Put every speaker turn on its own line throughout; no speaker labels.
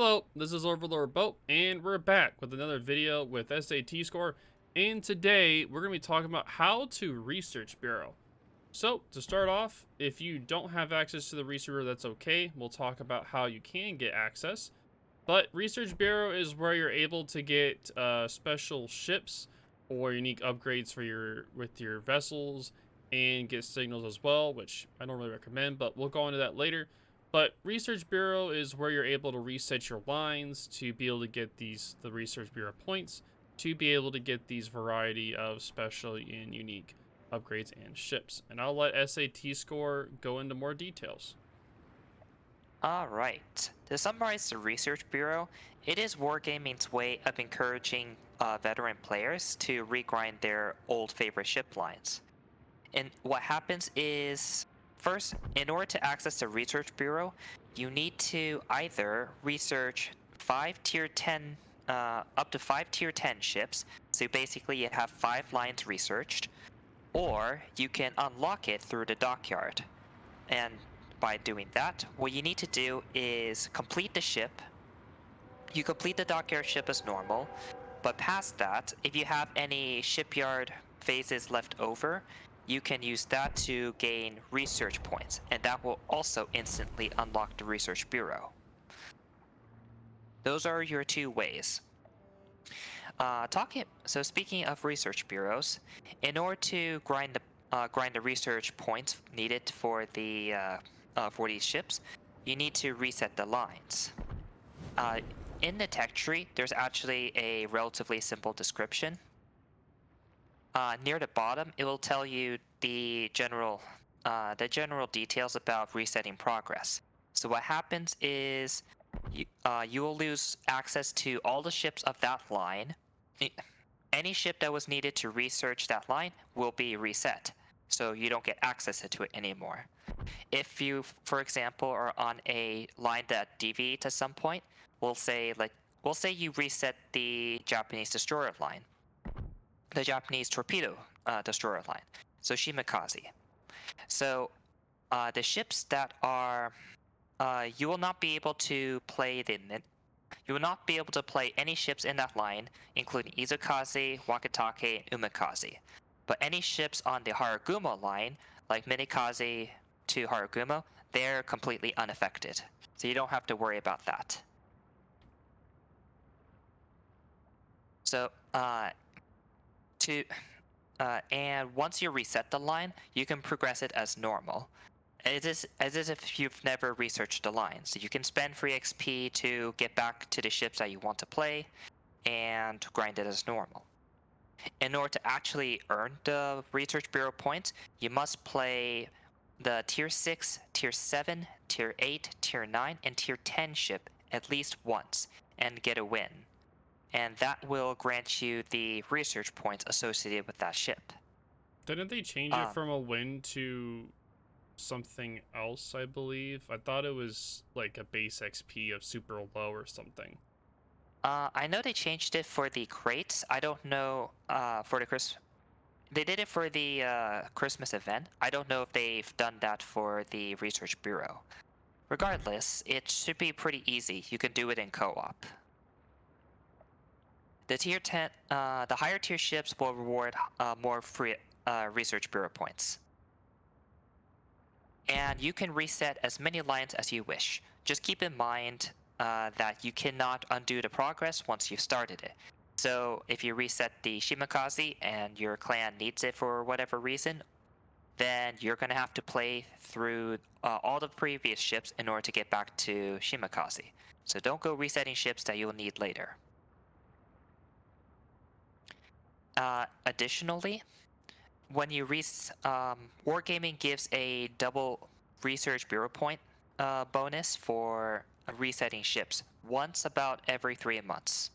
Hello, this is OverlordBou, and we're back with another video with SAT score. And today, we're going to be talking about how to research bureau. So, to start off, if you don't have access to the research bureau, that's okay. We'll talk about how you can get access. But research bureau is where you're able to get special ships or unique upgrades for your vessels and get signals as well, which I don't really recommend, but we'll go into that later. But research bureau is where you're able to reset your lines to be able to get the research bureau points to be able to get these variety of special and unique upgrades and ships. And I'll let SAT score go into more details.
Alright, to summarize the Research Bureau, it is Wargaming's way of encouraging veteran players to regrind their old favorite ship lines. And what happens is, first, in order to access the Research Bureau, you need to either research 5 tier 10, up to 5 tier 10 ships, so basically you have 5 lines researched, or you can unlock it through the dockyard. And by doing that, what you need to do is complete the ship. You complete the dockyard ship as normal, but past that, if you have any shipyard phases left over, you can use that to gain research points, and that will also instantly unlock the Research Bureau. Those are your two ways. Speaking of research bureaus, in order to grind the research points needed for these ships, you need to reset the lines. Uh, in the tech tree, there's actually a relatively simple description. Near the bottom, it will tell you the general details about resetting progress. So what happens is you will lose access to all the ships of that line. Any ship that was needed to research that line will be reset, so you don't get access to it anymore. If you, for example, are on a line that deviates at some point, we'll say you reset the Japanese destroyer line, the Japanese torpedo destroyer line, so Shimakaze. So the ships that are you will not be able to play you will not be able to play any ships in that line, including Izukaze, Wakatake, and Umikaze. But any ships on the Haragumo line, like Minikaze to Haragumo, they're completely unaffected. So you don't have to worry about that. So, and once you reset the line, you can progress it as normal. It is as if you've never researched the line, so you can spend free XP to get back to the ships that you want to play and grind it as normal. In order to actually earn the Research Bureau points, you must play the Tier 6, Tier 7, Tier 8, Tier 9, and Tier 10 ship at least once and get a win. And that will grant you the research points associated with that ship.
Didn't they change it from a win to something else, I believe? I thought it was like a base XP of super low or something.
I know they changed it for the crates. I don't know for the They did it for the Christmas event. I don't know if they've done that for the Research Bureau. Regardless, it should be pretty easy. You can do it in co-op. The higher tier ships will reward more free Research Bureau points. And you can reset as many lines as you wish. Just keep in mind that you cannot undo the progress once you've started it. So if you reset the Shimakaze and your clan needs it for whatever reason, then you're going to have to play through all the previous ships in order to get back to Shimakaze. So don't go resetting ships that you'll need later. Additionally, when you Wargaming gives a double Research Bureau point bonus for resetting ships once about every 3 months.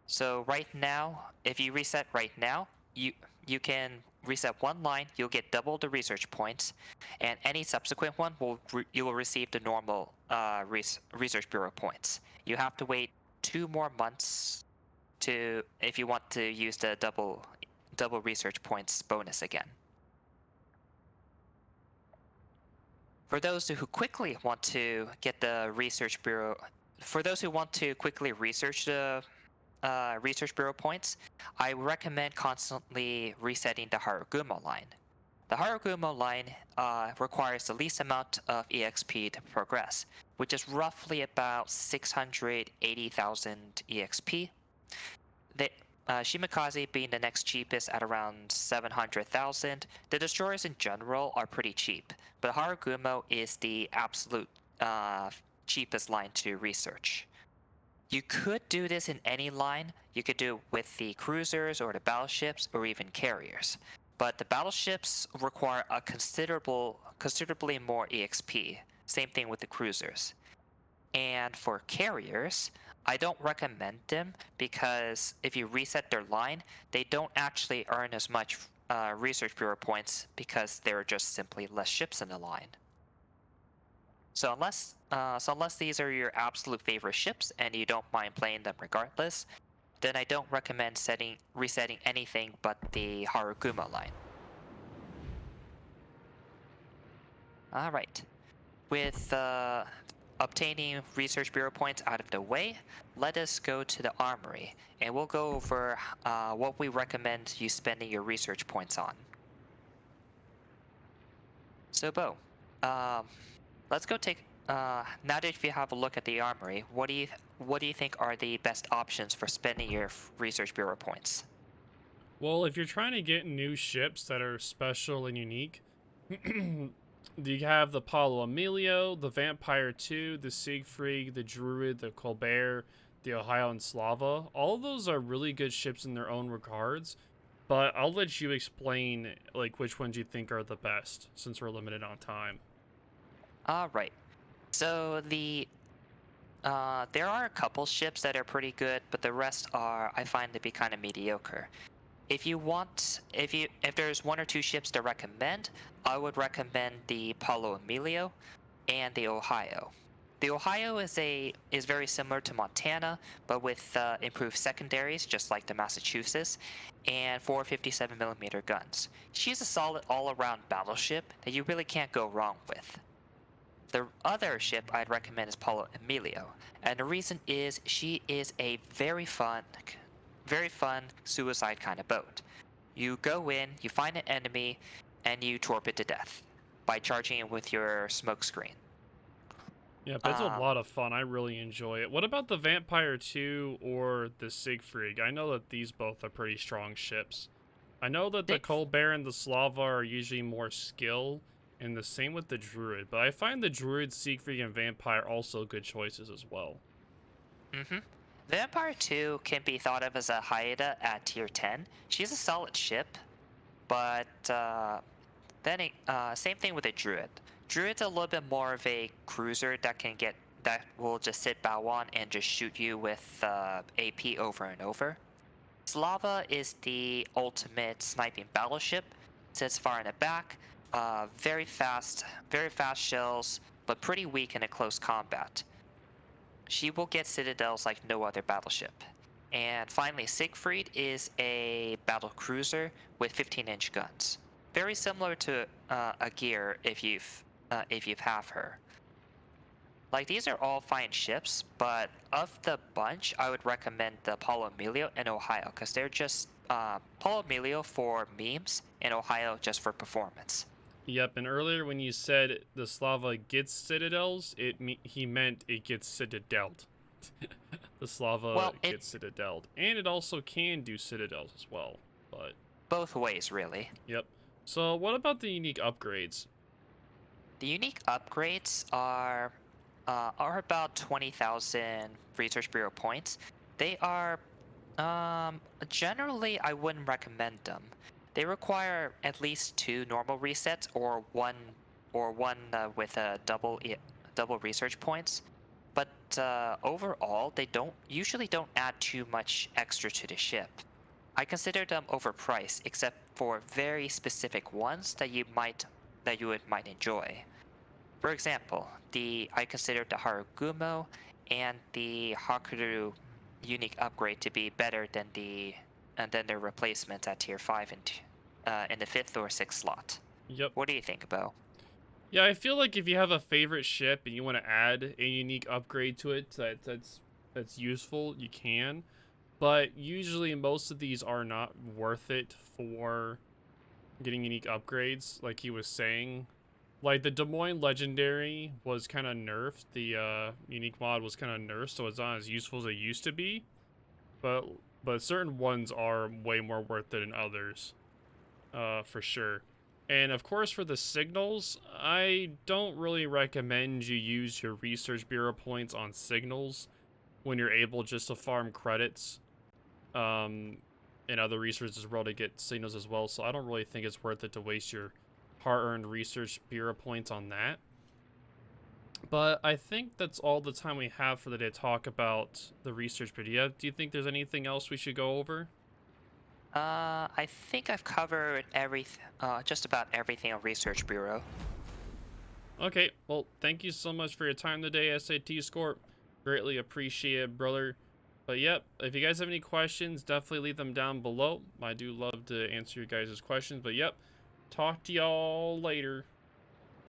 So right now, if you reset right now, you can reset one line, you'll get double the research points, and any subsequent one you will receive the normal Research Bureau points. You have to wait 2 more months if you want to use the double research points bonus again. For those who quickly want to get the Research Bureau for those who want to quickly research the research bureau points, I recommend constantly resetting the Harugumo line. The Harugumo line requires the least amount of EXP to progress, which is roughly about 680,000 EXP. The Shimakaze being the next cheapest at around 700,000. The destroyers in general are pretty cheap, but Harugumo is the absolute cheapest line to research. You could do this in any line. You could do it with the cruisers or the battleships or even carriers. But the battleships require a considerably more EXP. Same thing with the cruisers. And for carriers, I don't recommend them because if you reset their line, they don't actually earn as much research bureau points because there are just simply less ships in the line. So unless these are your absolute favorite ships and you don't mind playing them regardless, then I don't recommend resetting anything but the Harugumo line. Alright, with obtaining research bureau points out of the way, let us go to the armory and we'll go over what we recommend you spending your research points on. So Bo, let's go take now that you have a look at the armory, what do you think are the best options for spending your research bureau points?
Well, if you're trying to get new ships that are special and unique, you have the Paulo Emilio, the Vampire 2, the Siegfried, the Druid, the Colbert, the Ohio, and Slava. All of those are really good ships in their own regards, but I'll let you explain like which ones you think are the best since we're limited on time.
All right. So there are a couple ships that are pretty good, but the rest are I find to be kind of mediocre. If there's one or two ships to recommend, I would recommend the Paulo Emilio and the Ohio. The Ohio is very similar to Montana, but with improved secondaries, just like the Massachusetts, and 457mm guns. She's a solid all-around battleship that you really can't go wrong with. The other ship I'd recommend is Paulo Emilio, and the reason is she is a very fun suicide kind of boat. You go in, you find an enemy, and you torp it to death by charging it with your smoke screen.
Yeah, but it's a
Um,
lot of fun. I really enjoy it. What about the Vampire 2 or the Siegfried? I know that these both are pretty strong ships. I know that the
Sig-
Colbert and the Slava are usually more skill, and the same with the Druid, but I find the Druid, Siegfried, and Vampire also good choices as well.
mm-hmm. Vampire 2 can be thought of as a Haida at tier 10. She's a solid ship, but same thing with the Druid. Druid's a little bit more of a cruiser that will just sit bow on and just shoot you with AP over and over. Slava is the ultimate sniping battleship. Sits far in the back, very fast shells, but pretty weak in a close combat. She will get citadels like no other battleship. And finally, Siegfried is a battle cruiser with 15-inch guns. Very similar to a gear if you've have her. Like these are all fine ships, but of the bunch, I would recommend the Paulo Emilio and Ohio because they're just Paulo Emilio for memes and Ohio just for performance.
Yep, and earlier when you said the Slava gets citadels, he meant it gets citadeled. The Slava
Well, it
gets citadeled, and it also can do citadels as well. But
both ways really.
yep. So what about the unique upgrades?
The unique upgrades are about 20,000 Research Bureau points. They are generally I wouldn't recommend them. They require at least two normal resets or one with a double research points. But overall, they usually don't add too much extra to the ship. I consider them overpriced, except for very specific ones that you might enjoy. For example, I consider the Harugumo and the Hakuryu unique upgrade to be better than their replacements at tier 5 and in the 5th or 6th slot.
Yep.
What do you think, Bo?
Yeah, I feel like if you have a favorite ship and you want to add a unique upgrade to it that's useful, you can. But usually most of these are not worth it for getting unique upgrades, like he was saying. Like the Des Moines Legendary was kind of nerfed. The unique mod was kind of nerfed, so it's not as useful as it used to be. But certain ones are way more worth it than others, for sure. And of course, for the signals, I don't really recommend you use your research bureau points on signals when you're able just to farm credits, and other resources as well to get signals as well. So I don't really think it's worth it to waste your hard-earned research bureau points on that. But I think that's all the time we have for the day to talk about the research video. Do you think there's anything else we should go over?
I think I've covered just about everything on Research Bureau.
Okay, well, thank you so much for your time today, SAT Score. Greatly appreciate it, brother. But yep, if you guys have any questions, definitely leave them down below. I do love to answer your guys' questions. But yep, talk to y'all later.